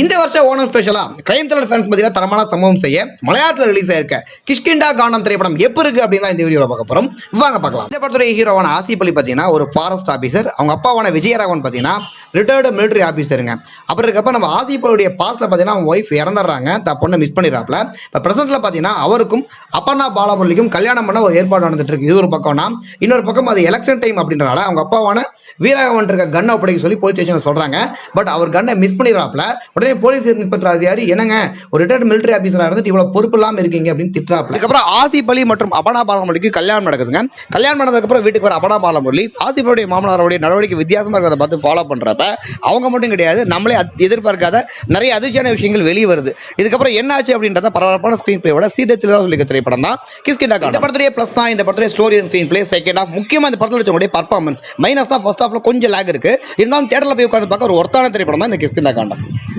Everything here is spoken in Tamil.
இந்த வருஷம் ஓணம் ஸ்பெஷலா கிரைம் த்ரில்லர் ஃபேன்ஸ் பார்த்தீங்கன்னா தரமான சம்பவம் செய்ய மலையாளத்தில் ரிலீஸ் ஆயிருக்க கிஷ்கிண்டா காண்டம் திரைப்படம் எப்படி இருக்கு அப்படின்னு தான் இந்த வீடியோவில் பார்க்க போறோம். வாங்க பார்க்கலாம். இந்த படத்துடைய ஹீரோவான ஆசிப் அலி பார்த்தீங்கன்னா ஒரு ஃபாரஸ்ட் ஆஃபீஸர், அவங்க அப்பாவான விஜயராகவன் பார்த்தீங்கன்னா ரிட்டையர்டு மிலிட்டரி ஆஃபீஸருங்க. அப்புறம் இருக்கப்ப நம்ம ஆசிப் அலியுடைய பாஸ்ட்ல பார்த்தீங்கன்னா அவங்க ஒய்ஃப் இறந்துடுறாங்க, தான் பொண்ணை மிஸ் பண்ணிடுறாப்ல. இப்போ பிரசன்ட்ல பார்த்தீங்கன்னா அவருக்கும் அப்பண்ணா பாலமுரளிக்கும் கல்யாணம் பண்ண ஒரு ஏற்பாடு நடந்துட்டு இருக்கு. இது ஒரு பக்கம்னா, இன்னொரு பக்கம் அது எலெக்ஷன் டைம் அப்படின்றனால அவங்க அப்பாவான வீரராகவன் இருக்க கண்ணை ஒப்படைக்க சொல்லி போலீஸ் ஸ்டேஷன் சொல்றாங்க. பட் அவர் கண்ணை மிஸ் பண்ணிடுறாப்ல. உடனே போலீஸ் இன்ஸ்பெக்டர் அதிகாரி என்னங்க ஒரு ரிட்டையர்ட் மிலிட்டரி ஆஃபீஸரா இருந்துட்டு இவ்வளவு பொறுப்பு இல்லாம இருக்கீங்க அப்படின்னு திட்டுறாப்ல. அதுக்கப்புறம் ஆசிப் அலி மற்றும் அபனா பாலமுரளிக்கு கல்யாணம் நடக்குதுங்க. கல்யாணம் நடந்ததுக்கு அப்புறம் வீட்டுக்கு வர அபனா பாலமுரளி ஆசிப் அலியுடைய மாமனாருடைய நடவடிக்கை வித்தியாசமா இருக்கிறத பார்த்து ஃபாலோ பண்றப்ப அவங்க மட்டும் கிடையாது, நம்மளே எதிர்பார்க்காத நிறைய அதிர்ச்சியான விஷயங்கள் வெளியே வருது. இதுக்கப்புறம் என்ன ஆச்சு அப்படின்றத பரபரப்பான ஸ்கிரீன் பிளேயோட சீடத்தில் சொல்லிக்க திரைப்படம் தான் கிஷ்கிண்டா காண்டம். இந்த படத்துடைய பிளஸ் தான் இந்த படத்துடைய story and screenplay. Second half முக்கியமா இந்த படத்தில் வச்சவங்களுடைய பர்ஃபார்மன்ஸ் மைனஸ் தான். ஃபர்ஸ்ட் ஹாஃப்ல கொஞ்சம் லேக் இருக்கு, இருந்தாலும் தியேட்டர்ல போய் உட்கார்ந்து பார்க்க ஒரு ஒர்த்தான திரைப்படம் தான் இந்த கிஷ்கிண்டா காண்டம்.